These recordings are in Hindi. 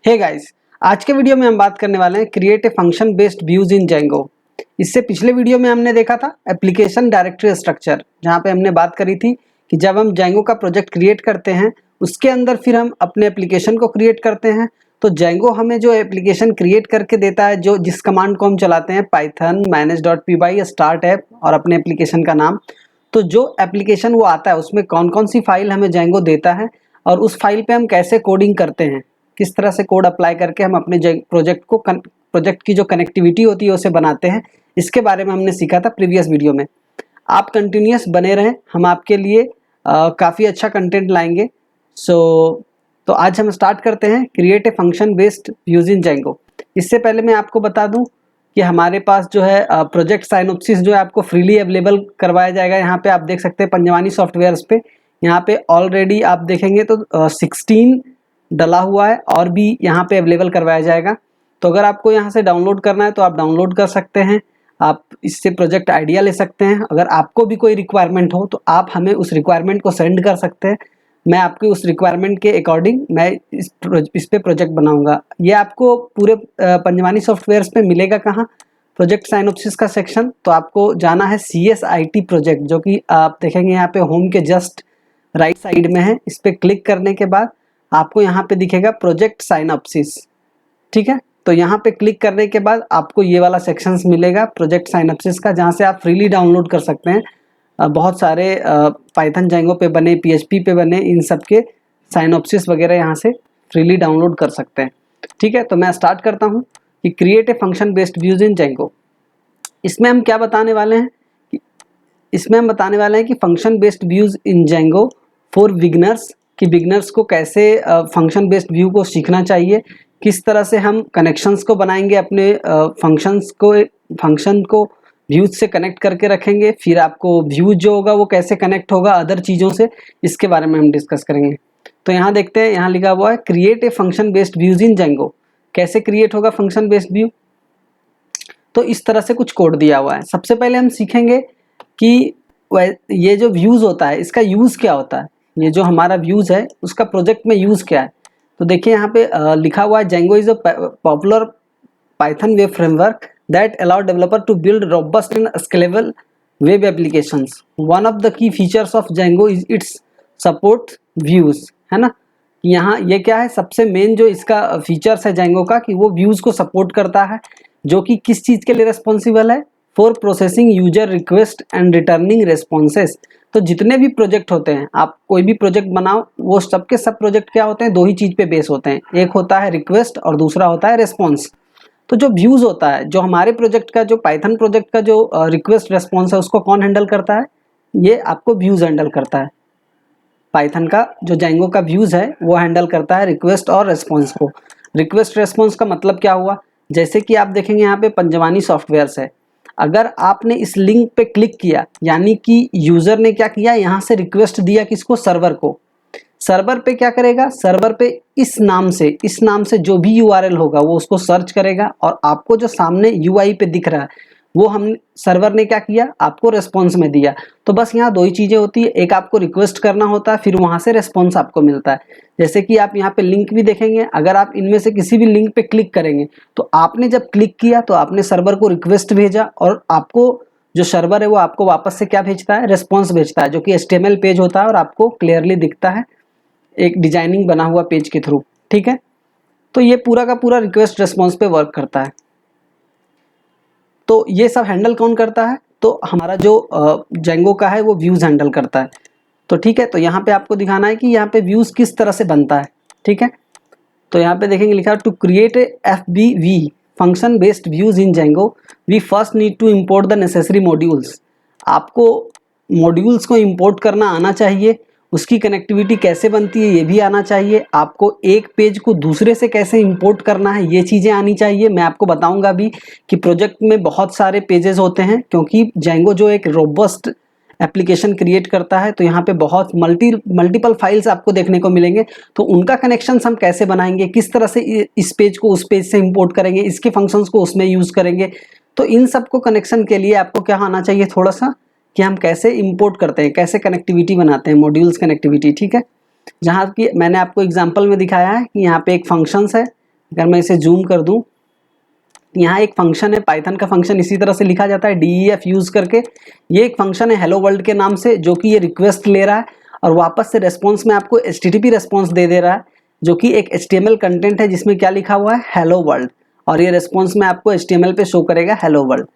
हे गाइस, आज के वीडियो में हम बात करने वाले हैं create a function based views in Django. इससे पिछले वीडियो में हमने देखा था एप्लीकेशन डायरेक्टरी स्ट्रक्चर, जहां पे हमने बात करी थी कि जब हम जेंगो का प्रोजेक्ट क्रिएट करते हैं उसके अंदर फिर हम अपने एप्लीकेशन को क्रिएट करते हैं। तो जेंगो हमें जो एप्लीकेशन क्रिएट करके देता है, जो जिस कमांड को हम चलाते हैं पाइथन manage.py स्टार्ट ऐप और अपने एप्लीकेशन का नाम, तो जो एप्लीकेशन वो आता है उसमें कौन कौन सी फाइल हमें जेंगो देता है और उस फाइल पे हम कैसे कोडिंग करते हैं, किस तरह से कोड अप्लाई करके हम अपने प्रोजेक्ट की जो कनेक्टिविटी होती है उसे बनाते हैं, इसके बारे में हमने सीखा था प्रीवियस वीडियो में। आप कंटिन्यूअस बने रहें, हम आपके लिए काफ़ी अच्छा कंटेंट लाएंगे। तो आज हम स्टार्ट करते हैं create a function based views in Django. इससे पहले मैं आपको बता दूं कि हमारे पास जो है प्रोजेक्ट साइनोप्सिस जो है आपको फ्रीली अवेलेबल करवाया जाएगा। यहाँ पे आप देख सकते हैं पंजवानी सॉफ्टवेयर्स पे, यहाँ पे ऑलरेडी आप देखेंगे तो 16 डला हुआ है और भी यहाँ पे अवेलेबल करवाया जाएगा। तो अगर आपको यहाँ से डाउनलोड करना है तो आप डाउनलोड कर सकते हैं, आप इससे प्रोजेक्ट आइडिया ले सकते हैं। अगर आपको भी कोई रिक्वायरमेंट हो तो आप हमें उस रिक्वायरमेंट को सेंड कर सकते हैं, मैं आपके उस रिक्वायरमेंट के अकॉर्डिंग मैं इस पे प्रोजेक्ट बनाऊंगा। ये आपको पूरे पंजवानी सॉफ्टवेयर्स पे मिलेगा कहाँ? प्रोजेक्ट साइनोप्सिस का सेक्शन, तो आपको जाना है CSIT प्रोजेक्ट, जो कि आप देखेंगे यहाँ पे होम के जस्ट राइट साइड में है। इस पर क्लिक करने के बाद आपको यहाँ पे दिखेगा प्रोजेक्ट साइनोप्सिस, ठीक है। तो यहाँ पे क्लिक करने के बाद आपको ये वाला सेक्शंस मिलेगा प्रोजेक्ट साइनोप्सिस का, जहाँ से आप फ्रीली डाउनलोड कर सकते हैं। बहुत सारे पाइथन जेंगो पे बने, PHP पे बने, इन सब के साइनोप्सिस वगैरह यहाँ से फ्रीली डाउनलोड कर सकते हैं, ठीक है। तो मैं स्टार्ट करता हूँ कि create a function based views in Django. इसमें हम क्या बताने वाले हैं? इसमें हम बताने वाले हैं कि function based views in Django for beginners, कि बिगनर्स को कैसे फंक्शन बेस्ड व्यू को सीखना चाहिए, किस तरह से हम कनेक्शंस को बनाएंगे, अपने फंक्शन को व्यूज से कनेक्ट करके रखेंगे, फिर आपको व्यूज जो होगा वो कैसे कनेक्ट होगा अदर चीज़ों से, इसके बारे में हम डिस्कस करेंगे। तो यहाँ देखते हैं, यहाँ लिखा हुआ है create a function based views in Django. कैसे क्रिएट होगा फंक्शन बेस्ड व्यू? तो इस तरह से कुछ कोड दिया हुआ है। सबसे पहले हम सीखेंगे कि ये जो व्यूज होता है इसका यूज़ क्या होता है। ये जो हमारा व्यूज है उसका प्रोजेक्ट में यूज़ क्या है? तो देखिए यहाँ पे लिखा हुआ है Django is a popular Python web framework that allow developer to build robust and scalable web applications. One of the key features of Django is its support views, है ना। यहाँ ये क्या है, सबसे मेन जो इसका फीचर्स है Django का, कि वो व्यूज को सपोर्ट करता है, जो कि किस चीज़ के लिए रिस्पॉन्सिबल है? For processing user request and returning responses. तो जितने भी प्रोजेक्ट होते हैं, आप कोई भी प्रोजेक्ट बनाओ, वो सबके सब प्रोजेक्ट क्या होते हैं? दो ही चीज़ पे बेस होते हैं, एक होता है रिक्वेस्ट और दूसरा होता है रेस्पॉन्स। तो जो व्यूज होता है, जो हमारे प्रोजेक्ट का, जो पाइथन प्रोजेक्ट का जो रिक्वेस्ट रेस्पॉन्स है, उसको कौन हैंडल करता है? ये आपको व्यूज हैंडल करता है। पाइथन का जो जेंगो का व्यूज है वो हैंडल करता है रिक्वेस्ट और रेस्पॉन्स को। रिक्वेस्ट रेस्पॉन्स का मतलब क्या हुआ? जैसे कि आप देखेंगे यहाँ पे पंजवानी सॉफ्टवेयर्स है, अगर आपने इस लिंक पे क्लिक किया, यानी कि यूजर ने क्या किया, यहाँ से रिक्वेस्ट दिया किसको? सर्वर को। सर्वर पे क्या करेगा? सर्वर पे इस नाम से जो भी URL होगा वो उसको सर्च करेगा, और आपको जो सामने UI पे दिख रहा है वो हम सर्वर ने क्या किया? आपको रेस्पॉन्स में दिया। तो बस यहाँ दो ही चीज़ें होती है, एक आपको रिक्वेस्ट करना होता है, फिर वहाँ से रेस्पॉन्स आपको मिलता है। जैसे कि आप यहाँ पे लिंक भी देखेंगे, अगर आप इनमें से किसी भी लिंक पे क्लिक करेंगे तो आपने जब क्लिक किया तो आपने सर्वर को रिक्वेस्ट भेजा, और आपको जो सर्वर है वो आपको वापस से क्या भेजता है? रेस्पॉन्स भेजता है, जो कि HTML पेज होता है और आपको क्लियरली दिखता है एक डिजाइनिंग बना हुआ पेज के थ्रू, ठीक है। तो ये पूरा का पूरा रिक्वेस्ट रेस्पॉन्स पे वर्क करता है। तो ये सब हैंडल कौन करता है? तो हमारा जो जेंगो का है वो व्यूज हैंडल करता है। तो ठीक है, तो यहाँ पे आपको दिखाना है कि यहाँ पे व्यूज किस तरह से बनता है, ठीक है। तो यहाँ पे देखेंगे लिखा है to create FBV function based views in Django we first need to import the necessary modules. आपको मॉड्यूल्स को इम्पोर्ट करना आना चाहिए, उसकी कनेक्टिविटी कैसे बनती है ये भी आना चाहिए, आपको एक पेज को दूसरे से कैसे इंपोर्ट करना है ये चीज़ें आनी चाहिए। मैं आपको बताऊंगा भी कि प्रोजेक्ट में बहुत सारे पेजेस होते हैं, क्योंकि जेंगो जो एक रोबस्ट एप्लीकेशन क्रिएट करता है, तो यहाँ पे बहुत मल्टीपल फाइल्स आपको देखने को मिलेंगे। तो उनका कनेक्शंस हम कैसे बनाएंगे, किस तरह से इस पेज को उस पेज से इंपोर्ट करेंगे, इसके फंक्शंस को उसमें यूज़ करेंगे, तो इन सबको कनेक्शन के लिए आपको क्या आना चाहिए थोड़ा सा, कि हम कैसे इंपोर्ट करते हैं, कैसे कनेक्टिविटी बनाते हैं, मॉड्यूल्स कनेक्टिविटी, ठीक है। जहाँ की मैंने आपको एग्जांपल में दिखाया है कि यहाँ पे एक फंक्शंस है, अगर मैं इसे जूम कर दूं, यहाँ एक फंक्शन है, पाइथन का फंक्शन इसी तरह से लिखा जाता है DEF यूज करके। ये एक फंक्शन है हेलो वर्ल्ड के नाम से, जो कि ये रिक्वेस्ट ले रहा है और वापस से रेस्पॉन्स में आपको HTTP रेस्पॉन्स दे दे रहा है, जो कि एक HTML कंटेंट है जिसमें क्या लिखा हुआ है, हेलो वर्ल्ड, और ये रेस्पॉन्स में आपको HTML पे शो करेगा हेलो वर्ल्ड।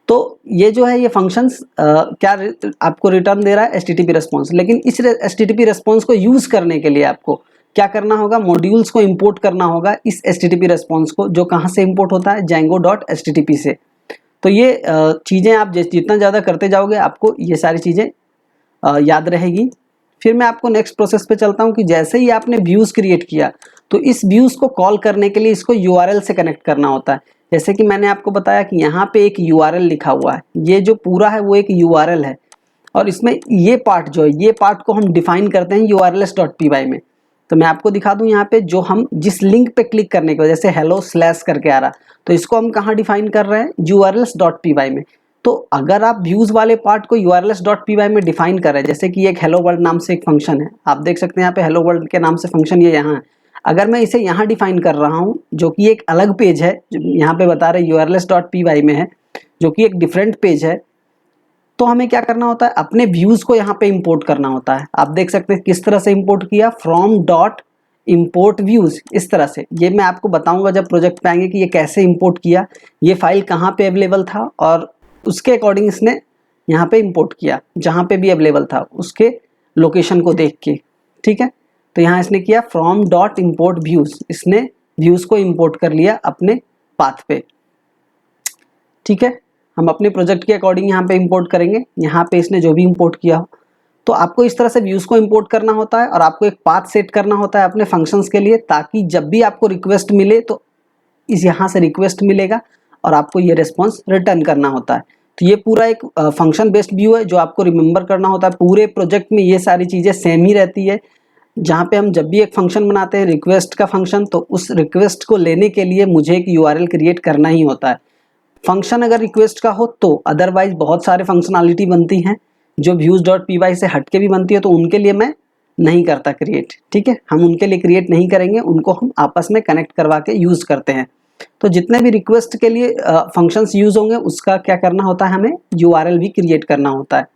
तो ये जो है ये फंक्शंस क्या आपको रिटर्न दे रहा है, HTTP रेस्पॉन्स। लेकिन इस HTTP रेस्पॉन्स को यूज करने के लिए आपको क्या करना होगा, मॉड्यूल्स को इंपोर्ट करना होगा इस HTTP रेस्पॉन्स को, जो कहाँ से इंपोर्ट होता है, Django.http से। तो ये चीज़ें आप जितना ज़्यादा करते जाओगे आपको ये सारी चीज़ें याद रहेगी। फिर मैं आपको नेक्स्ट प्रोसेस पे चलता हूँ कि जैसे ही आपने व्यूज़ क्रिएट किया तो इस व्यूज़ को कॉल करने के लिए इसको URL से कनेक्ट करना होता है। जैसे कि मैंने आपको बताया कि यहाँ पे एक URL लिखा हुआ है, ये जो पूरा है वो एक URL है, और इसमें ये पार्ट जो है, ये पार्ट को हम डिफाइन करते हैं urls.py में। तो मैं आपको दिखा दूं यहाँ पे, जो हम जिस लिंक पे क्लिक करने की वजह से हेलो स्लैश करके आ रहा, तो इसको हम कहाँ डिफाइन कर रहे हैं, urls.py में। तो अगर आप व्यूज वाले पार्ट को urls.py में डिफाइन कर रहे हैं, जैसे कि एक हेलो वर्ल्ड नाम से एक फंक्शन है, आप देख सकते हैं यहाँ पे हेलो वर्ल्ड के नाम से फंक्शन ये यहाँ है। अगर मैं इसे यहाँ डिफाइन कर रहा हूँ, जो कि एक अलग पेज है, यहाँ पे बता रहे urls.py में है, जो कि एक डिफरेंट पेज है, तो हमें क्या करना होता है, अपने व्यूज को यहाँ पे इंपोर्ट करना होता है। आप देख सकते हैं किस तरह से इंपोर्ट किया, फ्रॉम डॉट इम्पोर्ट व्यूज, इस तरह से। ये मैं आपको बताऊंगा जब प्रोजेक्ट पे आएंगे कि ये कैसे इंपोर्ट किया, ये फाइल कहाँ पे अवेलेबल था, और उसके अकॉर्डिंग इसने यहाँ पे इंपोर्ट किया, जहाँ पे भी अवेलेबल था उसके लोकेशन को देख के, ठीक है। तो यहाँ इसने किया फ्रॉम डॉट इम्पोर्ट व्यूज, इसने व्यूज को इम्पोर्ट कर लिया अपने पाथ पे, ठीक है। हम अपने प्रोजेक्ट के अकॉर्डिंग यहाँ पे इंपोर्ट करेंगे, यहाँ पे इसने जो भी इंपोर्ट किया हो। तो आपको इस तरह से व्यूज़ को इंपोर्ट करना होता है, और आपको एक पाथ सेट करना होता है अपने फंक्शंस के लिए, ताकि जब भी आपको रिक्वेस्ट मिले तो इस यहाँ से रिक्वेस्ट मिलेगा और आपको ये रिस्पॉन्स रिटर्न करना होता है। तो ये पूरा एक फंक्शन बेस्ड व्यू है जो आपको रिमेंबर करना होता है। पूरे प्रोजेक्ट में ये सारी चीज़ें सेम ही रहती है। जहाँ पे हम जब भी एक फंक्शन बनाते हैं रिक्वेस्ट का फंक्शन, तो उस रिक्वेस्ट को लेने के लिए मुझे एक URL क्रिएट करना ही होता है। फंक्शन अगर रिक्वेस्ट का हो तो, अदरवाइज बहुत सारे फंक्शनलिटी बनती हैं जो views.py से हट के भी बनती है, तो उनके लिए मैं नहीं करता क्रिएट, ठीक है। हम उनके लिए क्रिएट नहीं करेंगे, उनको हम आपस में कनेक्ट करवा के यूज़ करते हैं। तो जितने भी रिक्वेस्ट के लिए फंक्शंस यूज़ होंगे उसका क्या करना होता है, हमें URL भी क्रिएट करना होता है।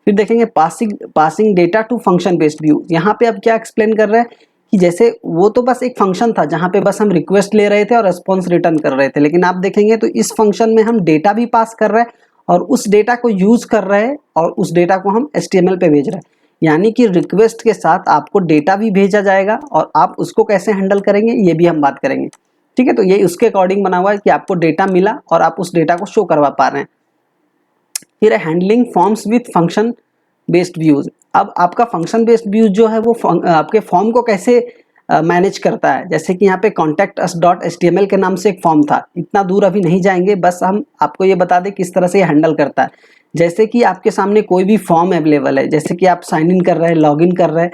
फिर देखेंगे passing data to function based view. यहाँ पे अब क्या एक्सप्लेन कर रहे हैं कि जैसे वो तो बस एक फंक्शन था जहाँ पे बस हम रिक्वेस्ट ले रहे थे और रिस्पॉन्स रिटर्न कर रहे थे, लेकिन आप देखेंगे तो इस फंक्शन में हम डेटा भी पास कर रहे हैं और उस डेटा को यूज कर रहे हैं, और उस डेटा को हम HTML पे भेज रहे हैं। यानी कि रिक्वेस्ट के साथ आपको डेटा भी भेजा जाएगा, और आप उसको कैसे हैंडल करेंगे ये भी हम बात करेंगे, ठीक है। तो ये उसके अकॉर्डिंग बना हुआ है कि आपको डेटा मिला और आप उस डेटा को शो करवा पा रहे हैं। फिर handling forms with function based views. अब आपका फंक्शन बेस्ड व्यूज जो है वो आपके फॉर्म को कैसे मैनेज करता है। जैसे कि यहाँ पे contact_us.html के नाम से एक फॉर्म था, इतना दूर अभी नहीं जाएंगे, बस हम आपको ये बता दें किस तरह से ये हैंडल करता है। जैसे कि आपके सामने कोई भी फॉर्म अवेलेबल है, जैसे कि आप साइन इन कर रहे हैं, लॉग इन कर रहे हैं,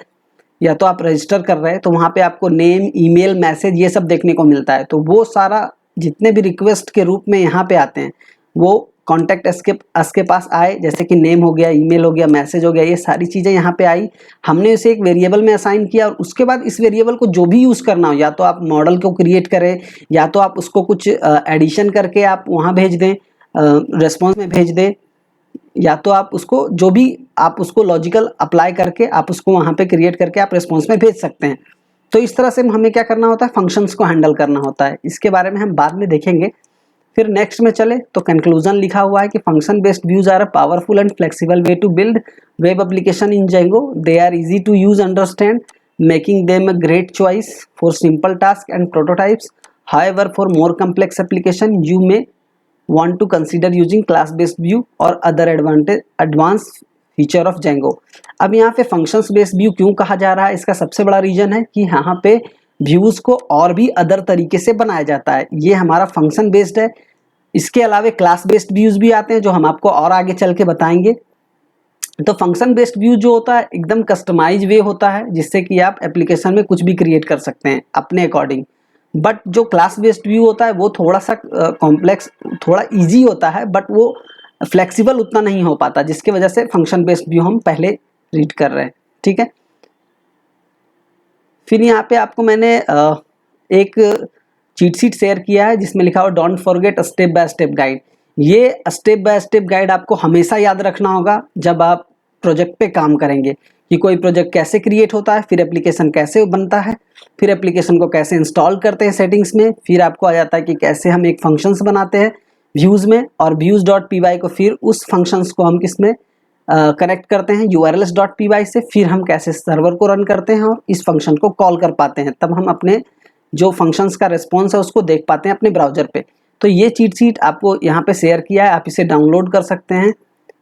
या तो आप रजिस्टर कर रहे हैं, तो वहाँ पे आपको नेम, ईमेल, मैसेज ये सब देखने को मिलता है। तो वो सारा जितने भी रिक्वेस्ट के रूप में यहाँ पे आते हैं वो कॉन्टैक्ट अस के पास आए, जैसे कि नेम हो गया, ईमेल हो गया, मैसेज हो गया, ये सारी चीज़ें यहाँ पे आई। हमने इसे एक वेरिएबल में असाइन किया, और उसके बाद इस वेरिएबल को जो भी यूज़ करना हो, या तो आप मॉडल को क्रिएट करें, या तो आप उसको कुछ एडिशन करके आप वहाँ भेज दें, रेस्पॉन्स में भेज दें, या तो आप उसको जो भी आप उसको लॉजिकल अप्लाई करके आप उसको वहाँ पे क्रिएट करके आप रेस्पॉन्स में भेज सकते हैं। तो इस तरह से हमें क्या करना होता है, फंक्शंस को हैंडल करना होता है। इसके बारे में हम बाद में देखेंगे। फिर नेक्स्ट में चले तो कंक्लूजन लिखा हुआ है कि function based views are a powerful and flexible way to build web application in Django. They are easy to use, understand, making them a great choice for simple tasks and prototypes. However, for more complex application, you may want to consider using class based view or other advanced feature of Django. अब यहाँ पे functions based view क्यों कहा जा रहा है, इसका सबसे बड़ा रीजन है कि यहाँ पे व्यूज को और भी अदर तरीके से बनाया जाता है। ये हमारा फंक्शन बेस्ड है, इसके अलावा क्लास बेस्ड व्यूज भी आते हैं जो हम आपको और आगे चल के बताएंगे। तो फंक्शन बेस्ड व्यू जो होता है एकदम कस्टमाइज वे होता है, जिससे कि आप एप्लीकेशन में कुछ भी क्रिएट कर सकते हैं अपने अकॉर्डिंग। बट जो क्लास बेस्ड व्यू होता है वो थोड़ा सा कॉम्प्लेक्स, थोड़ा इजी होता है, बट वो फ्लेक्सिबल उतना नहीं हो पाता, जिसकी वजह से फंक्शन बेस्ड व्यू हम पहले रीड कर रहे हैं, ठीक है। फिर यहाँ पे आपको मैंने एक चीट शीट शेयर किया है जिसमें लिखा हुआ don't forget step by step guide. ये स्टेप बाय स्टेप गाइड आपको हमेशा याद रखना होगा जब आप प्रोजेक्ट पे काम करेंगे, कि कोई प्रोजेक्ट कैसे क्रिएट होता है, फिर एप्लीकेशन कैसे बनता है, फिर एप्लीकेशन को कैसे इंस्टॉल करते हैं सेटिंग्स में, फिर आपको आ जाता है कि कैसे हम एक फंक्शंस बनाते हैं व्यूज़ में, और व्यूज़ डॉट पी वाई को फिर उस फंक्शंस को हम किस में कनेक्ट करते हैं urls डॉट पी वाई से, फिर हम कैसे सर्वर को रन करते हैं और इस फंक्शन को कॉल कर पाते हैं, तब हम अपने जो फंक्शंस का रिस्पॉन्स है उसको देख पाते हैं अपने ब्राउजर पे। तो ये चीट शीट आपको यहाँ पे शेयर किया है, आप इसे डाउनलोड कर सकते हैं।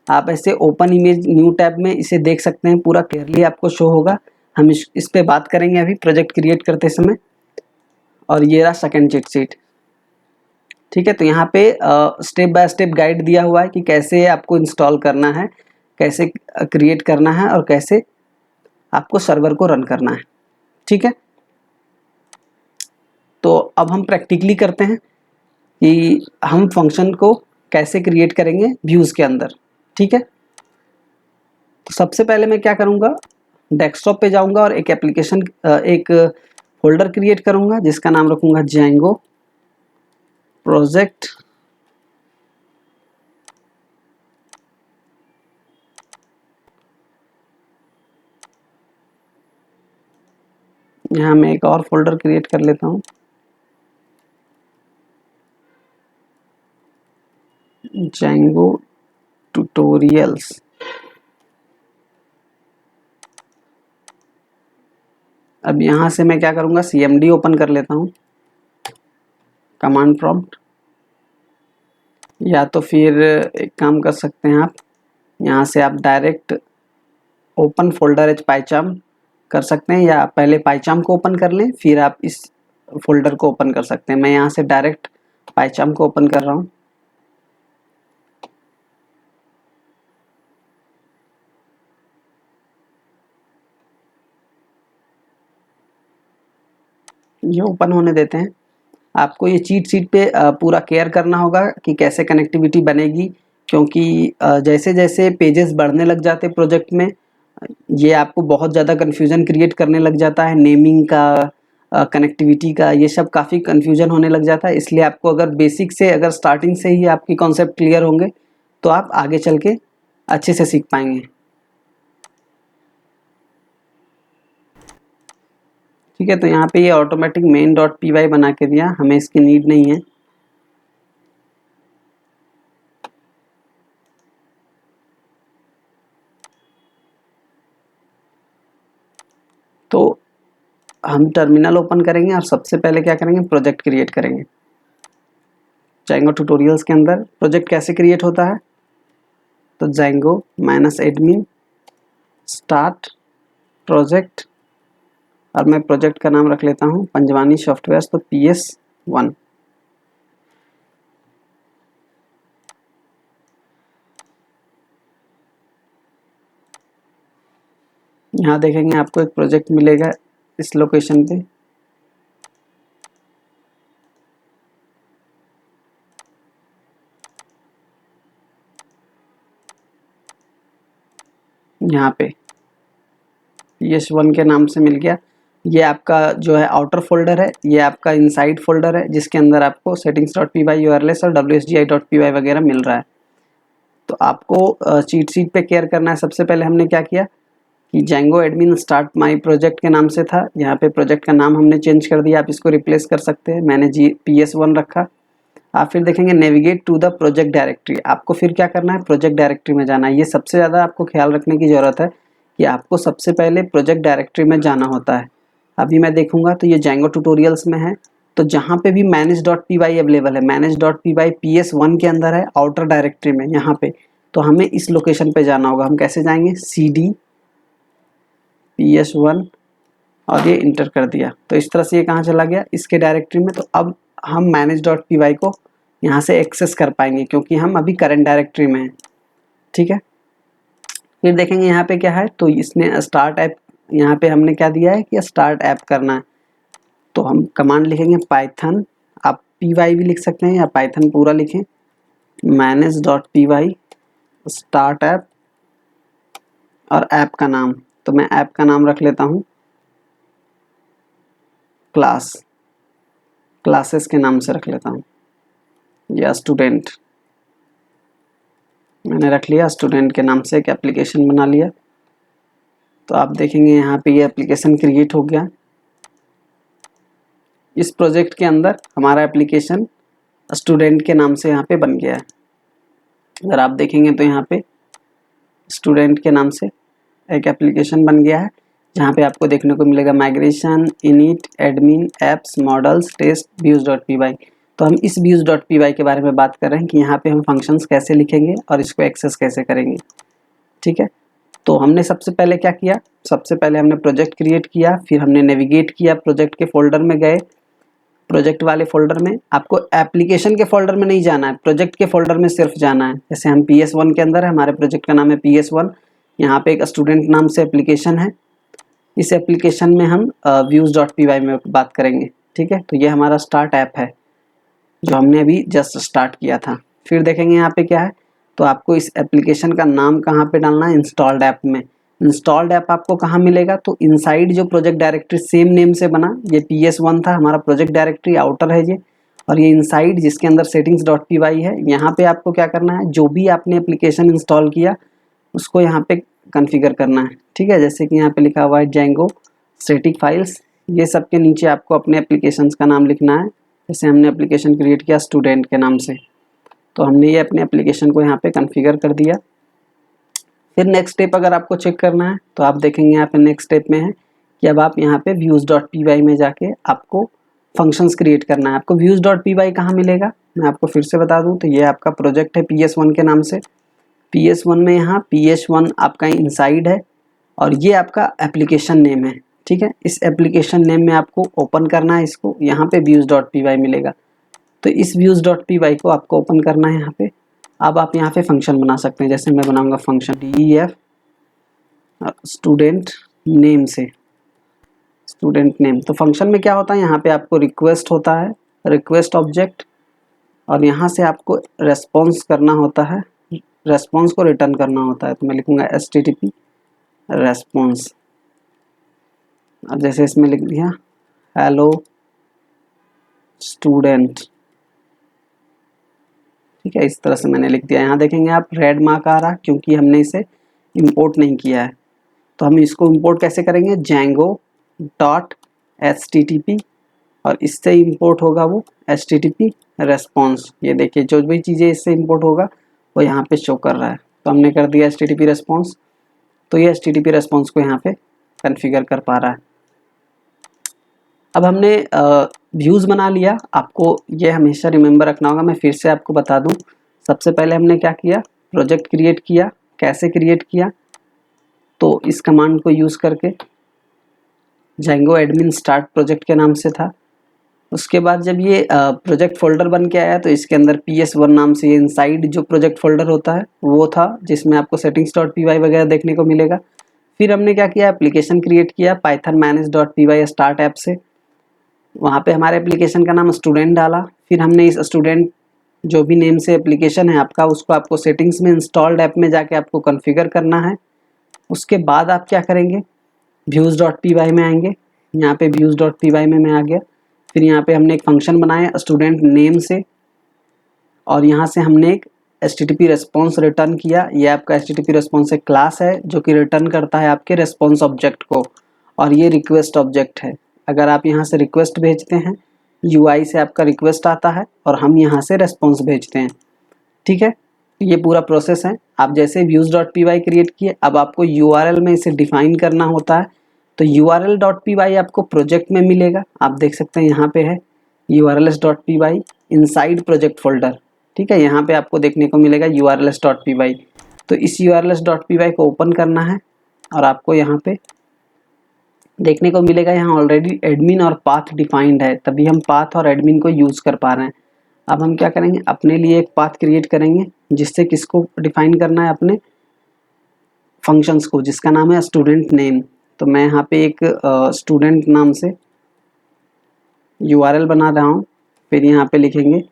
आप ऐसे ओपन इमेज न्यू टैब में इसे देख सकते हैं, पूरा क्लियरली आपको शो होगा। हम इस पे बात करेंगे अभी प्रोजेक्ट क्रिएट करते समय। और ये रहा सेकंड चीट शीट, ठीक है। तो यहाँ पे स्टेप बाय स्टेप गाइड दिया हुआ है कि कैसे आपको इंस्टॉल करना है, कैसे क्रिएट करना है और कैसे आपको सर्वर को रन करना है, ठीक है। तो अब हम प्रैक्टिकली करते हैं कि हम फंक्शन को कैसे क्रिएट करेंगे व्यूज़ के अंदर, ठीक है। तो सबसे पहले मैं क्या करूँगा, डेस्कटॉप पे जाऊँगा और एक एप्लीकेशन एक फोल्डर क्रिएट करूँगा जिसका नाम रखूँगा Django प्रोजेक्ट। यहाँ मैं एक और फोल्डर क्रिएट कर लेता हूँ, Django ट्यूटोरियल्स। अब यहाँ से मैं क्या करूँगा, CMD ओपन कर लेता हूँ, कमांड प्रॉम्प्ट, या तो फिर एक काम कर सकते हैं आप, यहाँ से आप डायरेक्ट ओपन फोल्डर एज पाइचाम कर सकते हैं, या पहले पाइचाम को ओपन कर लें फिर आप इस फोल्डर को ओपन कर सकते हैं। मैं यहाँ से डायरेक्ट पाइचाम को ओपन कर रहा हूँ। ये ओपन होने देते हैं। आपको ये चीट शीट पे पूरा केयर करना होगा कि कैसे कनेक्टिविटी बनेगी, क्योंकि जैसे जैसे पेजेस बढ़ने लग जाते प्रोजेक्ट में, ये आपको बहुत ज़्यादा कन्फ्यूज़न क्रिएट करने लग जाता है, नेमिंग का, कनेक्टिविटी का, ये सब काफ़ी कन्फ्यूजन होने लग जाता है। इसलिए आपको अगर बेसिक से, अगर स्टार्टिंग से ही आपकी कॉन्सेप्ट क्लियर होंगे तो आप आगे चल के अच्छे से सीख पाएंगे, ठीक है। तो यहाँ पे ये automatic main dot P Y बना के दिया, हमें इसकी नीड नहीं है। तो हम टर्मिनल ओपन करेंगे और सबसे पहले क्या करेंगे, प्रोजेक्ट क्रिएट करेंगे। Django ट्यूटोरियल्स के अंदर प्रोजेक्ट कैसे क्रिएट होता है, तो Django -admin स्टार्ट प्रोजेक्ट, और मैं प्रोजेक्ट का नाम रख लेता हूँ पंजवानी सॉफ्टवेयर, तो PS1। यहाँ देखेंगे आपको एक प्रोजेक्ट मिलेगा इस लोकेशन पे, यहाँ पे PS1 के नाम से मिल गया। ये आपका जो है आउटर फोल्डर है, ये आपका इनसाइड फोल्डर है जिसके अंदर आपको settings.py urls और wsgi.py वगैरह मिल रहा है। तो आपको चीट शीट पे केयर करना है। सबसे पहले हमने क्या किया कि Django admin start my project के नाम से था, यहाँ पे प्रोजेक्ट का नाम हमने चेंज कर दिया, आप इसको रिप्लेस कर सकते हैं, मैंने PS1 रखा। आप फिर देखेंगे navigate to the project directory, आपको फिर क्या करना है, प्रोजेक्ट डायरेक्टरी में जाना है। ये सबसे ज़्यादा आपको ख्याल रखने की ज़रूरत है कि आपको सबसे पहले प्रोजेक्ट डायरेक्टरी में जाना होता है। अभी मैं देखूंगा तो ये Django ट्यूटोरियल्स में है, तो जहाँ पे भी manage.py अवेलेबल है, manage.py PS1 के अंदर है आउटर डायरेक्टरी में, यहाँ पे, तो हमें इस लोकेशन पे जाना होगा। हम कैसे जाएंगे, CD PS1 और ये इंटर कर दिया, तो इस तरह से ये कहाँ चला गया, इसके डायरेक्टरी में। तो अब हम manage.py को यहाँ से एक्सेस कर पाएंगे क्योंकि हम अभी करंट डायरेक्टरी में हैं, ठीक है। फिर देखेंगे यहाँ पे क्या है, तो इसने स्टार्ट ऐप, यहाँ पे हमने क्या दिया है कि स्टार्ट ऐप करना है, तो हम कमांड लिखेंगे पाइथन, आप py भी लिख सकते हैं या पाइथन पूरा लिखें, manage.py स्टार्ट ऐप और ऐप का नाम, तो मैं ऐप का नाम रख लेता हूँ क्लास क्लासेस के नाम से रख लेता हूँ, या स्टूडेंट मैंने रख लिया, स्टूडेंट के नाम से एक एप्लीकेशन बना लिया। तो आप देखेंगे यहाँ पे ये एप्लीकेशन क्रिएट हो गया। इस प्रोजेक्ट के अंदर हमारा एप्लीकेशन स्टूडेंट के नाम से यहाँ पे बन गया है। अगर आप देखेंगे तो यहाँ पे स्टूडेंट के नाम से एक एप्लीकेशन बन गया है, जहाँ पे आपको देखने को मिलेगा migration, init, admin, apps, models, test, views.py। तो हम इस views.py के बारे में बात कर रहे हैं कि यहाँ पे हम फंक्शंस कैसे लिखेंगे और इसको एक्सेस कैसे करेंगे। ठीक है, तो हमने सबसे पहले क्या किया, सबसे पहले हमने प्रोजेक्ट क्रिएट किया, फिर हमने नेविगेट किया, प्रोजेक्ट के फोल्डर में गए। प्रोजेक्ट वाले फोल्डर में आपको एप्लीकेशन के फोल्डर में नहीं जाना है, प्रोजेक्ट के फोल्डर में सिर्फ जाना है। जैसे हम PS1 के अंदर है, हमारे प्रोजेक्ट का नाम है PS1, यहाँ पे एक स्टूडेंट नाम से एप्लीकेशन है। इस एप्लीकेशन में हम views.py में बात करेंगे। ठीक है, तो ये हमारा स्टार्ट ऐप है जो हमने अभी जस्ट स्टार्ट किया था। फिर देखेंगे यहाँ पे क्या है, तो आपको इस एप्लीकेशन का नाम कहाँ पे डालना है, इंस्टॉल्ड ऐप में। इंस्टॉल्ड ऐप आपको कहाँ मिलेगा, तो इनसाइड जो प्रोजेक्ट डायरेक्टरी सेम नेम से बना, ये PS1 था हमारा प्रोजेक्ट डायरेक्टरी, आउटर है ये, और ये इनसाइड जिसके अंदर settings.py है, यहाँ पे आपको क्या करना है, जो भी आपने एप्लीकेशन इंस्टॉल किया उसको यहाँ पे कॉन्फ़िगर करना है। ठीक है, जैसे कि यहाँ पे लिखा हुआ है Django स्टैटिक फाइल्स, ये सब के नीचे आपको अपने एप्लीकेशंस का नाम लिखना है। जैसे हमने एप्लीकेशन क्रिएट किया स्टूडेंट के नाम से, तो हमने ये अपने एप्लीकेशन को यहाँ पे कॉन्फ़िगर कर दिया। फिर नेक्स्ट स्टेप अगर आपको चेक करना है तो आप देखेंगे यहाँ पे नेक्स्ट स्टेप में है कि अब आप यहाँ पे views.py में जाके आपको फंक्शंस क्रिएट करना है। आपको views.py कहाँ मिलेगा, मैं आपको फिर से बता दूँ, तो ये आपका प्रोजेक्ट है PS1 के नाम से। PS1 में यहाँ PS1 आपका इनसाइड है और ये आपका एप्लीकेशन नेम है। ठीक है, इस एप्लीकेशन नेम में आपको ओपन करना है इसको, यहाँ पे views.py मिलेगा। तो इस views.py को आपको ओपन करना है यहाँ पे। अब आप यहाँ पे फंक्शन बना सकते हैं, जैसे मैं बनाऊंगा फंक्शन def स्टूडेंट नेम से, स्टूडेंट नेम। तो फंक्शन में क्या होता है, यहाँ पे आपको रिक्वेस्ट होता है, रिक्वेस्ट ऑब्जेक्ट, और यहाँ से आपको रेस्पॉन्स करना होता है, रेस्पॉन्स को रिटर्न करना होता है। तो मैं लिखूंगा HTTP रेस्पॉन्स। अब जैसे इसमें लिख दिया हेलो स्टूडेंट, ठीक है, इस तरह से मैंने लिख दिया। यहाँ देखेंगे आप रेड मार्क आ रहा क्योंकि हमने इसे इंपोर्ट नहीं किया है। तो हम इसको इंपोर्ट कैसे करेंगे, Django.http, और इससे इंपोर्ट होगा वो HTTP रेस्पॉन्स। ये देखिए जो भी चीज़ें इससे इंपोर्ट होगा वो यहाँ पे शो कर रहा है। तो हमने कर दिया HTTP रेस्पॉन्स, तो ये HTTP रेस्पॉन्स को यहाँ पे कॉन्फ़िगर कर पा रहा है। अब हमने व्यूज़ बना लिया, आपको ये हमेशा रिमेंबर रखना होगा। मैं फिर से आपको बता दूं, सबसे पहले हमने क्या किया, प्रोजेक्ट क्रिएट किया। कैसे क्रिएट किया, तो इस कमांड को यूज़ करके, Django एडमिन स्टार्ट प्रोजेक्ट के नाम से था। उसके बाद जब ये प्रोजेक्ट फोल्डर बन के आया तो इसके अंदर PS1 नाम से ये इनसाइड जो प्रोजेक्ट फोल्डर होता है वो था, जिसमें आपको settings.py वगैरह देखने को मिलेगा। फिर हमने क्या किया, एप्लीकेशन क्रिएट किया python manage.py स्टार्ट ऐप से, वहाँ पे हमारे एप्लीकेशन का नाम स्टूडेंट डाला। फिर हमने इस स्टूडेंट जो भी नेम से एप्लीकेशन है आपका, उसको आपको सेटिंग्स में इंस्टॉल्ड ऐप में जाके आपको कॉन्फ़िगर करना है। उसके बाद आप क्या करेंगे, views.py में आएंगे। यहाँ पे views.py में मैं आ गया। फिर यहाँ पे हमने एक फंक्शन बनाया स्टूडेंट नेम से, और यहाँ से हमने एक HTTP रेस्पॉन्स रिटर्न किया। ये आपका HTTP रेस्पॉन्स एक क्लास है जो कि रिटर्न करता है आपके रेस्पॉन्स ऑब्जेक्ट को, और ये रिक्वेस्ट ऑब्जेक्ट है। अगर आप यहाँ से रिक्वेस्ट भेजते हैं, UI से आपका रिक्वेस्ट आता है और हम यहाँ से रेस्पॉन्स भेजते हैं। ठीक है, ये पूरा प्रोसेस है। आप जैसे views.py क्रिएट किए, अब आपको URL में इसे डिफाइन करना होता है। तो url.py आपको प्रोजेक्ट में मिलेगा, आप देख सकते हैं यहाँ पे है urls.py इनसाइड प्रोजेक्ट फोल्डर। ठीक है, यहाँ पे आपको देखने को मिलेगा urls.py। तो इस urls.py को ओपन करना है और आपको यहाँ पे देखने को मिलेगा, यहाँ ऑलरेडी एडमिन और पाथ डिफाइंड है, तभी हम पाथ और एडमिन को यूज़ कर पा रहे हैं। अब हम क्या करेंगे, अपने लिए एक पाथ क्रिएट करेंगे जिससे किसको डिफाइन करना है, अपने फंक्शंस को, जिसका नाम है स्टूडेंट नेम। तो मैं यहाँ पे एक स्टूडेंट नाम से URL बना रहा हूँ। फिर यहाँ पे लिखेंगे,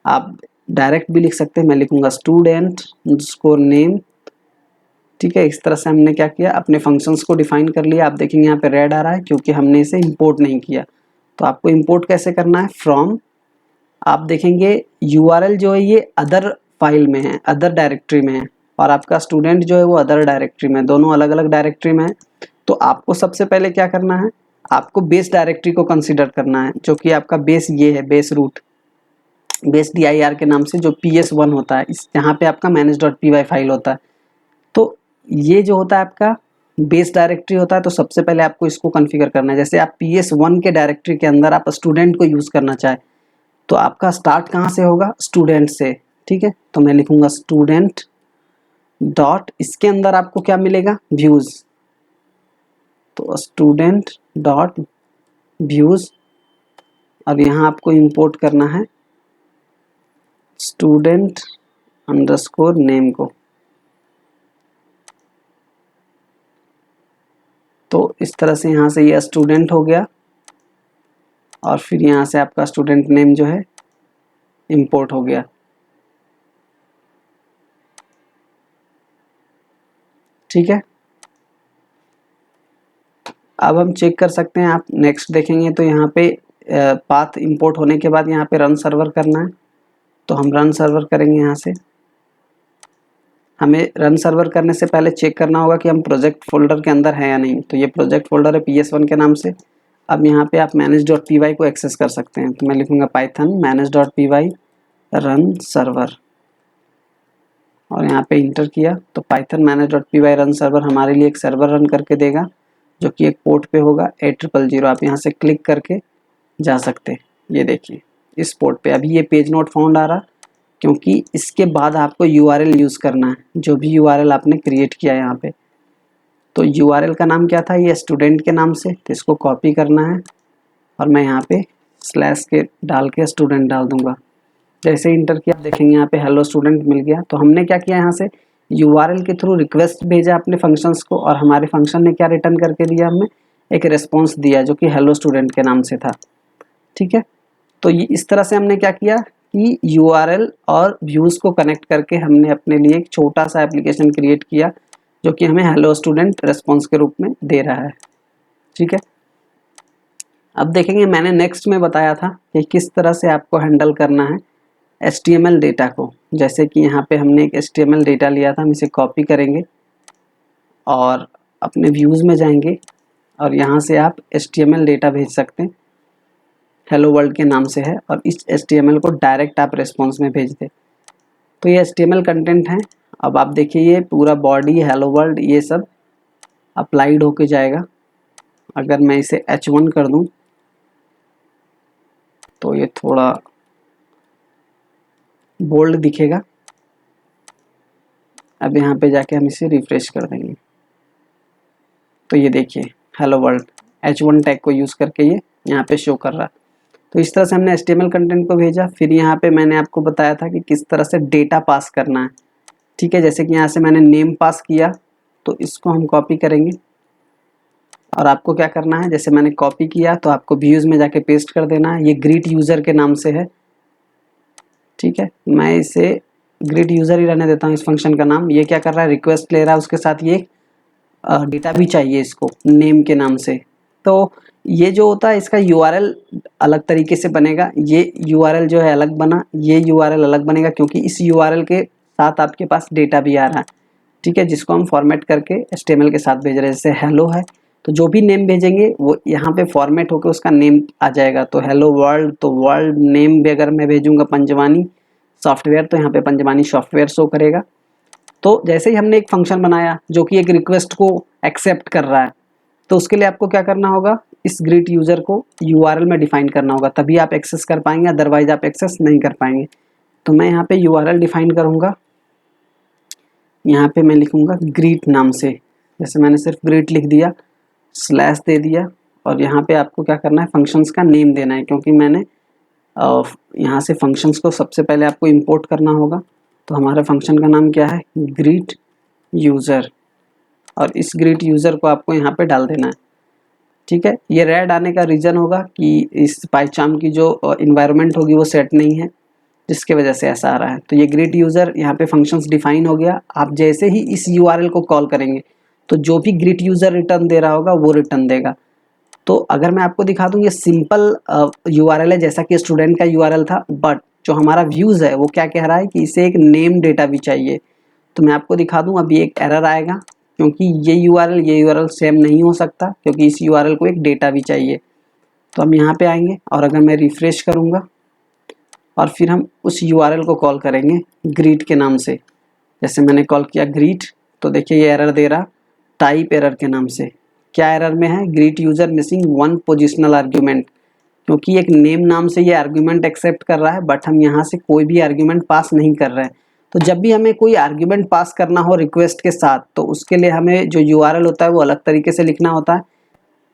आप डायरेक्ट भी लिख सकते हैं, मैं लिखूँगा student_name। ठीक है, इस तरह से हमने क्या किया, अपने फंक्शंस को डिफाइन कर लिया। आप देखेंगे यहाँ पे रेड आ रहा है क्योंकि हमने इसे इंपोर्ट नहीं किया। तो आपको इंपोर्ट कैसे करना है, फ्रॉम, आप देखेंगे URL जो है ये अदर फाइल में है, अदर डायरेक्टरी में है, और आपका स्टूडेंट जो है वो अदर डायरेक्टरी में, दोनों अलग अलग डायरेक्टरी में है। तो आपको सबसे पहले क्या करना है, आपको बेस डायरेक्टरी को कंसीडर करना है, जो कि आपका बेस ये है, बेस रूट, बेस dir के नाम से जो PS1 होता है, इस यहाँ पे आपका manage.py फाइल होता है। तो ये जो होता है आपका बेस डायरेक्टरी होता है। तो सबसे पहले आपको इसको कॉन्फ़िगर करना है। जैसे आप PS1 के डायरेक्टरी के अंदर आप स्टूडेंट को यूज़ करना चाहे तो आपका स्टार्ट कहाँ से होगा, स्टूडेंट से, ठीक है। तो मैं लिखूंगा स्टूडेंट डॉट, इसके अंदर आपको क्या मिलेगा, व्यूज़, तो स्टूडेंट डॉट व्यूज़। अब यहाँ आपको इंपोर्ट करना है स्टूडेंट अंडरस्कोर नेम को। तो इस तरह से यहाँ से ये स्टूडेंट हो गया, और फिर यहाँ से आपका स्टूडेंट नेम जो है इंपोर्ट हो गया, ठीक है। अब हम चेक कर सकते हैं, आप नेक्स्ट देखेंगे तो यहाँ पे पाथ इंपोर्ट होने के बाद यहाँ पे रन सर्वर करना है। तो हम रन सर्वर करेंगे। यहाँ से हमें रन सर्वर करने से पहले चेक करना होगा कि हम प्रोजेक्ट फोल्डर के अंदर है या नहीं। तो ये प्रोजेक्ट फोल्डर है PS1 के नाम से। अब यहाँ पे आप manage.py को एक्सेस कर सकते हैं। तो मैं लिखूंगा पाइथन manage.py रन सर्वर, और यहाँ पे इंटर किया तो पाइथन manage.py रन सर्वर हमारे लिए एक सर्वर रन करके देगा, जो कि एक पोर्ट पे होगा 8000। आप यहाँ से क्लिक करके जा सकते हैं। ये देखिए इस पोर्ट पे अभी ये पेज नोट फाउंड आ रहा, क्योंकि इसके बाद आपको URL यूज़ करना है, जो भी URL आपने क्रिएट किया है यहाँ पे। तो URL का नाम क्या था, ये स्टूडेंट के नाम से, तो इसको कॉपी करना है और मैं यहाँ पे स्लैश के डाल के स्टूडेंट डाल दूंगा। जैसे इंटर किया आप देखेंगे यहाँ पे हेलो स्टूडेंट मिल गया। तो हमने क्या किया, यहाँ से URL के थ्रू रिक्वेस्ट भेजा अपने फंक्शंस को, और हमारे फंक्शन ने क्या रिटर्न करके दिया, हमें एक रिस्पॉन्स दिया जो कि हेलो स्टूडेंट के नाम से था, ठीक है। तो ये इस तरह से हमने क्या किया कि URL और व्यूज़ को कनेक्ट करके हमने अपने लिए एक छोटा सा एप्लीकेशन क्रिएट किया, जो कि हमें हेलो स्टूडेंट रिस्पॉन्स के रूप में दे रहा है, ठीक है। अब देखेंगे मैंने नेक्स्ट में बताया था कि किस तरह से आपको हैंडल करना है HTML डेटा को। जैसे कि यहाँ पे हमने एक HTML डेटा लिया था, हम इसे कॉपी करेंगे और अपने व्यूज़ में जाएंगे, और यहाँ से आप HTML डेटा भेज सकते हैं, हेलो वर्ल्ड के नाम से है, और इस HTML को डायरेक्ट आप रिस्पॉन्स में भेज दें। तो ये HTML कंटेंट है। अब आप देखिए ये पूरा बॉडी हेलो वर्ल्ड ये सब अप्लाइड होके जाएगा। अगर मैं इसे H1 कर दूं तो ये थोड़ा बोल्ड दिखेगा। अब यहाँ पे जाके हम इसे रिफ्रेश कर देंगे तो ये देखिए हेलो वर्ल्ड H1 टैग को यूज़ करके ये यहाँ पे शो कर रहा। तो इस तरह से हमने HTML कंटेंट को भेजा। फिर यहाँ पे मैंने आपको बताया था कि किस तरह से डेटा पास करना है, ठीक है। जैसे कि यहाँ से मैंने नेम पास किया, तो इसको हम कॉपी करेंगे, और आपको क्या करना है, जैसे मैंने कॉपी किया तो आपको व्यूज़ में जाके पेस्ट कर देना है। ये ग्रीट यूज़र के नाम से है, ठीक है। मैं इसे ग्रीट यूज़र ही रहने देता हूँ इस फंक्शन का नाम। ये क्या कर रहा है, रिक्वेस्ट ले रहा है, उसके साथ ये डेटा भी चाहिए इसको नेम के नाम से। तो ये जो होता है इसका URL अलग तरीके से बनेगा। ये URL जो है अलग बना, ये URL अलग बनेगा, क्योंकि इस URL के साथ आपके पास डेटा भी आ रहा है, ठीक है, जिसको हम फॉर्मेट करके HTML के साथ भेज रहे हैं। जैसे हेलो है तो जो भी नेम भेजेंगे वो यहाँ पे फॉर्मेट होकर उसका नेम आ जाएगा। तो हेलो वर्ल्ड, तो वर्ल्ड नेम भी अगर मैं भेजूँगा पंजवानी सॉफ्टवेयर, तो यहाँ पे पंजवानी सॉफ्टवेयर शो करेगा। तो जैसे ही हमने एक फंक्शन बनाया जो कि एक रिक्वेस्ट को एक्सेप्ट कर रहा है, तो उसके लिए आपको क्या करना होगा, इस ग्रीट यूज़र को URL में डिफाइन करना होगा, तभी आप एक्सेस कर पाएंगे, अदरवाइज आप एक्सेस नहीं कर पाएंगे। तो मैं यहाँ पे URL डिफाइन करूँगा, यहाँ पे मैं लिखूँगा ग्रीट नाम से। जैसे मैंने सिर्फ ग्रीट लिख दिया, स्लैश दे दिया, और यहाँ पे आपको क्या करना है, फंक्शंस का नेम देना है, क्योंकि मैंने यहाँ से फंक्शंस को सबसे पहले आपको इंपोर्ट करना होगा। तो हमारे फंक्शन का नाम क्या है, ग्रीट यूज़र, और इस ग्रीट यूज़र को आपको यहाँ पे डाल देना है, ठीक है। ये रेड आने का रीज़न होगा कि इस पाइचार्म की जो इन्वायरमेंट होगी वो सेट नहीं है, जिसके वजह से ऐसा आ रहा है। तो ये ग्रीट यूज़र यहाँ पे फंक्शंस डिफाइन हो गया। आप जैसे ही इस URL को कॉल करेंगे तो जो भी ग्रीट यूज़र रिटर्न दे रहा होगा वो रिटर्न देगा। तो अगर मैं आपको दिखा दूँ, ये सिंपल URL है जैसा कि स्टूडेंट का URL था, बट जो हमारा व्यूज़ है वो क्या कह रहा है कि इसे एक नेम डेटा भी चाहिए। तो मैं आपको दिखा दूँ, अभी एक एरर आएगा क्योंकि ये URL सेम नहीं हो सकता, क्योंकि इस URL को एक डेटा भी चाहिए। तो हम यहाँ पे आएंगे और अगर मैं रिफ्रेश करूँगा और फिर हम उस URL को कॉल करेंगे ग्रीट के नाम से, जैसे मैंने कॉल किया ग्रीट, तो देखिए ये एरर दे रहा टाइप एरर के नाम से। क्या एरर में है? Greet user missing 1 positional argument, क्योंकि एक नेम नाम से ये आर्ग्यूमेंट एक्सेप्ट कर रहा है, बट हम यहाँ से कोई भी आर्ग्यूमेंट पास नहीं कर रहे हैं। तो जब भी हमें कोई आर्ग्यूमेंट पास करना हो रिक्वेस्ट के साथ, तो उसके लिए हमें जो URL होता है वो अलग तरीके से लिखना होता है।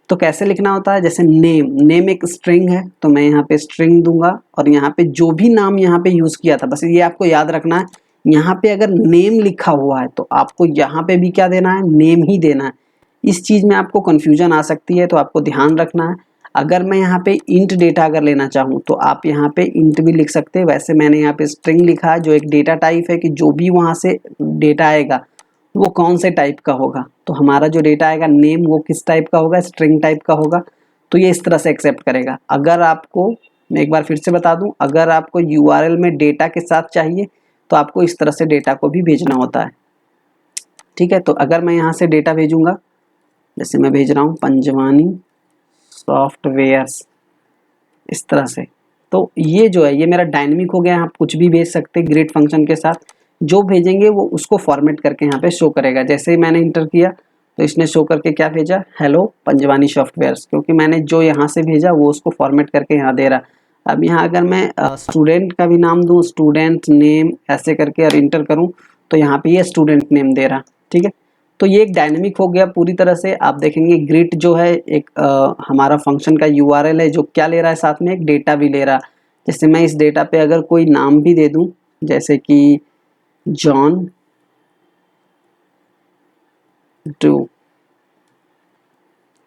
तो कैसे लिखना होता है? जैसे नेम एक स्ट्रिंग है, तो मैं यहाँ पे स्ट्रिंग दूंगा और यहाँ पे जो भी नाम यहाँ पे यूज़ किया था, बस ये आपको याद रखना है, यहाँ पे अगर नेम लिखा हुआ है तो आपको यहाँ पे भी क्या देना है? नेम ही देना है। इस चीज़ में आपको कन्फ्यूजन आ सकती है, तो आपको ध्यान रखना है। अगर मैं यहाँ पे इंट डेटा अगर लेना चाहूँ तो आप यहाँ पे इंट भी लिख सकते हैं। वैसे मैंने यहाँ पे स्ट्रिंग लिखा है, जो एक डेटा टाइप है कि जो भी वहाँ से डेटा आएगा वो कौन से टाइप का होगा। तो हमारा जो डेटा आएगा नेम, वो किस टाइप का होगा? स्ट्रिंग टाइप का होगा। तो ये इस तरह से एक्सेप्ट करेगा। अगर आपको, मैं एक बार फिर से बता दूं, अगर आपको URL में डेटा के साथ चाहिए तो आपको इस तरह से डेटा को भी भेजना होता है। ठीक है, तो अगर मैं यहाँ से डेटा भेजूँगा, जैसे मैं भेज रहा हूँ पंजवानी सॉफ्टवेयर्स, इस तरह से, तो ये जो है ये मेरा डायनेमिक हो गया। आप कुछ भी भेज सकते हैं ग्रीट फंक्शन के साथ, जो भेजेंगे वो उसको फॉर्मेट करके यहाँ पे शो करेगा। जैसे ही मैंने इंटर किया तो इसने शो करके क्या भेजा? हेलो पंजवानी सॉफ्टवेयर्स, क्योंकि मैंने जो यहाँ से भेजा वो उसको फॉर्मेट करके यहाँ दे रहा। अब यहाँ अगर मैं स्टूडेंट का भी नाम दूँ, स्टूडेंट नेम ऐसे करके और इंटर करूँ, तो यहाँ पे ये स्टूडेंट नेम दे रहा। ठीक है, तो ये एक डायनेमिक हो गया पूरी तरह से। आप देखेंगे ग्रिट जो है एक हमारा फंक्शन का URL है, जो क्या ले रहा है? साथ में एक डेटा भी ले रहा। जैसे मैं इस डेटा पे अगर कोई नाम भी दे दूं, जैसे कि जॉन 2,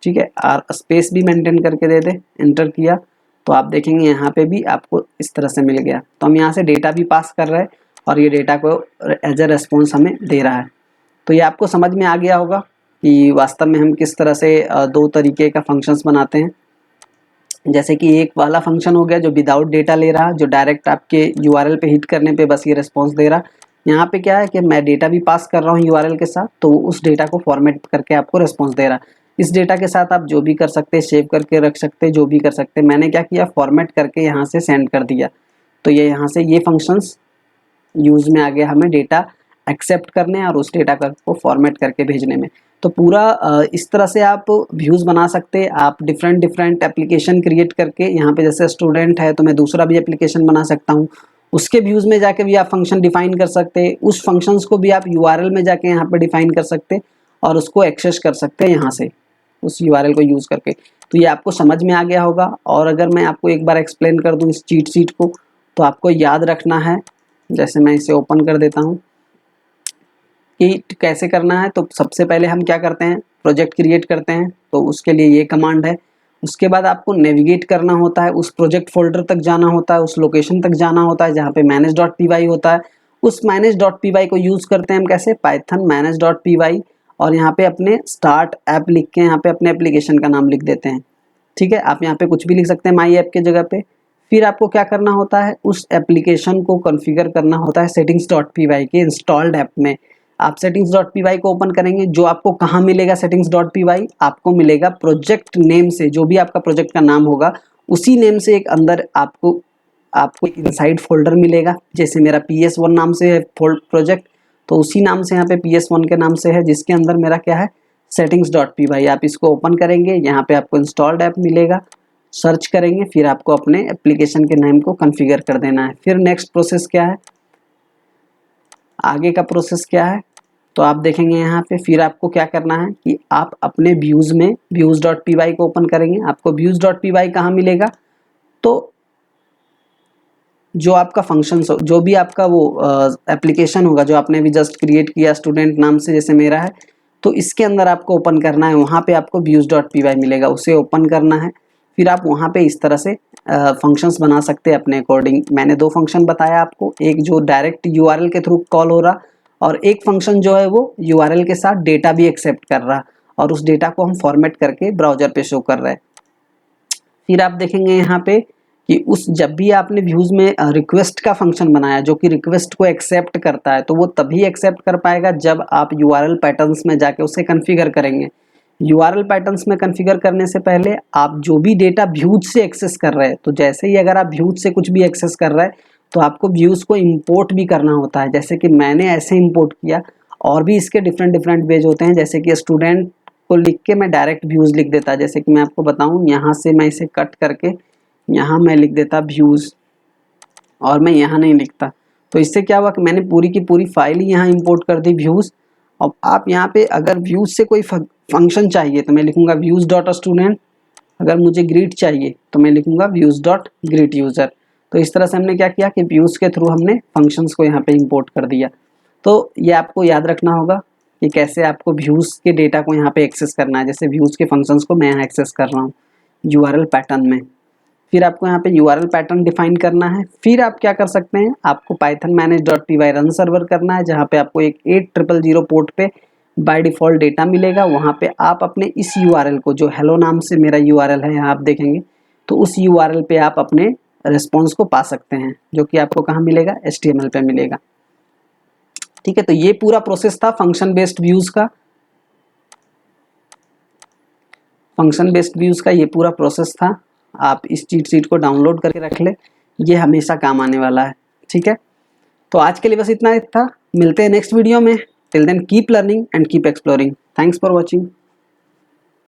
ठीक है, और स्पेस भी मेंटेन करके दे दे, एंटर किया, तो आप देखेंगे यहाँ पे भी आपको इस तरह से मिल गया। तो हम यहाँ से डेटा भी पास कर रहे हैं और ये डेटा को एज ए रेस्पॉन्स हमें दे रहा है। तो ये आपको समझ में आ गया होगा कि वास्तव में हम किस तरह से दो तरीके का फंक्शंस बनाते हैं। जैसे कि एक वाला फंक्शन हो गया जो विदाउट डेटा ले रहा, जो डायरेक्ट आपके URL पे हिट करने पे बस ये रिस्पॉन्स दे रहा। यहाँ पे क्या है कि मैं डेटा भी पास कर रहा हूँ URL के साथ, तो उस डेटा को फॉर्मेट करके आपको रिस्पॉन्स दे रहा। इस डेटा के साथ आप जो भी कर सकते हैं, सेव करके रख सकते हैं, जो भी कर सकते हैं। मैंने क्या किया, फॉर्मेट करके यहाँ से सेंड कर दिया। तो ये यहाँ से ये फंक्शंस यूज़ में आ गया हमें डेटा एक्सेप्ट करने और उस डेटा को फॉर्मेट करके भेजने में। तो पूरा इस तरह से आप व्यूज़ बना सकते हैं। आप डिफरेंट एप्लीकेशन क्रिएट करके, यहाँ पे जैसे स्टूडेंट है तो मैं दूसरा भी एप्लीकेशन बना सकता हूँ, उसके व्यूज़ में जाके भी आप फंक्शन डिफाइन कर सकते हैं। उस फंक्शंस को भी आप URL में जाके यहाँ पे डिफाइन कर सकते हैं और उसको एक्सेस कर सकते हैं यहाँ से उस URL को यूज़ करके। तो ये आपको समझ में आ गया होगा। और अगर मैं आपको एक बार एक्सप्लेन कर दूँ इस चीट शीट को, तो आपको याद रखना है, जैसे मैं इसे ओपन कर देता हूँ कि कैसे करना है। तो सबसे पहले हम क्या करते हैं, प्रोजेक्ट क्रिएट करते हैं, तो उसके लिए ये कमांड है। उसके बाद आपको नेविगेट करना होता है, उस प्रोजेक्ट फोल्डर तक जाना होता है, उस लोकेशन तक जाना होता है जहाँ पे manage.py होता है। उस manage.py को यूज़ करते हैं हम कैसे, पाइथन manage.py, और यहाँ पे अपने स्टार्ट ऐप लिख के यहाँ पे अपने एप्लीकेशन का नाम लिख देते हैं। ठीक है, आप यहाँ पे कुछ भी लिख सकते हैं माई ऐप के जगह पे। फिर आपको क्या करना होता है, उस एप्लीकेशन को कॉन्फ़िगर करना होता है settings.py के इंस्टॉल्ड ऐप में। आप settings.py को ओपन करेंगे, जो आपको कहाँ मिलेगा settings.py, आपको मिलेगा प्रोजेक्ट नेम से। जो भी आपका प्रोजेक्ट का नाम होगा उसी नेम से एक अंदर आपको एक इनसाइड फोल्डर मिलेगा। जैसे मेरा PS1 नाम से है प्रोजेक्ट, तो उसी नाम से यहाँ पे PS1 के नाम से है, जिसके अंदर मेरा क्या है, settings.py। आप इसको ओपन करेंगे, यहाँ पे आपको इंस्टॉल्ड ऐप मिलेगा, सर्च करेंगे, फिर आपको अपने एप्लीकेशन के नेम को कॉन्फ़िगर कर देना है। फिर नेक्स्ट प्रोसेस क्या है, आगे का प्रोसेस क्या है, तो आप देखेंगे यहाँ पे। फिर आपको क्या करना है कि आप अपने व्यूज़ में views.py को ओपन करेंगे। आपको views.py कहाँ मिलेगा, तो जो आपका फंक्शन, जो भी आपका वो एप्लीकेशन होगा जो आपने अभी जस्ट क्रिएट किया स्टूडेंट नाम से, जैसे मेरा है, तो इसके अंदर आपको ओपन करना है। वहाँ पे आपको views.py मिलेगा, उसे ओपन करना है। फिर आप वहाँ पे इस तरह से फंक्शंस बना सकते हैं अपने अकॉर्डिंग। मैंने दो फंक्शन बताया आपको, एक जो डायरेक्ट URL के थ्रू कॉल हो रहा, और एक फंक्शन जो है वो URL के साथ डेटा भी एक्सेप्ट कर रहा, और उस डेटा को हम फॉर्मेट करके ब्राउज़र पे शो कर रहे हैं। फिर आप देखेंगे यहाँ पे कि उस जब भी आपने व्यूज़ में रिक्वेस्ट का फंक्शन बनाया जो कि रिक्वेस्ट को एक्सेप्ट करता है, तो वो तभी एक्सेप्ट कर पाएगा जब आप यूआरएल पैटर्न्स में जाके उसे कॉन्फ़िगर करेंगे। यूआरएल पैटर्न्स में कॉन्फ़िगर करने से पहले आप जो भी डेटा व्यूज से एक्सेस कर रहे हैं, तो जैसे ही अगर आप व्यूज से कुछ भी एक्सेस कर रहे हैं तो आपको व्यूज को इंपोर्ट भी करना होता है। जैसे कि मैंने ऐसे इंपोर्ट किया, और भी इसके डिफरेंट वेज होते हैं। जैसे कि स्टूडेंट को लिख के मैं डायरेक्ट व्यूज लिख देता, जैसे कि मैं आपको बताऊं, यहाँ से मैं इसे कट करके यहाँ मैं लिख देता व्यूज, और मैं यहाँ नहीं लिखता। तो इससे क्या हुआ कि मैंने पूरी की पूरी फाइल ही यहाँ इंपोर्ट कर दी व्यूज। अब आप यहाँ पे अगर व्यूज से कोई फंक्शन चाहिए तो मैं लिखूंगा व्यूज डॉट स्टूडेंट, अगर मुझे ग्रीट चाहिए तो मैं लिखूंगा व्यूज डॉट ग्रीट यूजर। तो इस तरह से हमने क्या किया कि व्यूज के थ्रू हमने फंक्शंस को यहाँ पे इंपोर्ट कर दिया। तो ये आपको याद रखना होगा कि कैसे आपको व्यूज के डेटा को यहाँ पे एक्सेस करना है। जैसे व्यूज के फंक्शंस को मैं यहाँ एक्सेस कर रहा हूँ यूआरएल पैटर्न में। फिर आपको यहाँ पे यूआरएल पैटर्न डिफाइन करना है। फिर आप क्या कर सकते हैं, आपको पाइथन manage.py रन सर्वर करना है, जहाँ पे आपको एक 8000 पोर्ट पे बाय डिफ़ॉल्ट डेटा मिलेगा। वहाँ पे आप अपने इस यूआरएल को, जो हेलो नाम से मेरा यूआरएल है यहाँ आप देखेंगे, तो उस यूआरएल पे आप अपने रिस्पॉन्स को पा सकते हैं, जो कि आपको कहाँ मिलेगा, HTML पे मिलेगा। ठीक है, तो ये पूरा प्रोसेस था फंक्शन बेस्ड व्यूज का। फंक्शन बेस्ड व्यूज का ये पूरा प्रोसेस था। आप इस चीट शीट को डाउनलोड करके रख ले, ये हमेशा काम आने वाला है। ठीक है, तो आज के लिए बस इतना ही था। मिलते हैं नेक्स्ट वीडियो में। Till then keep learning and keep exploring. Thanks for watching.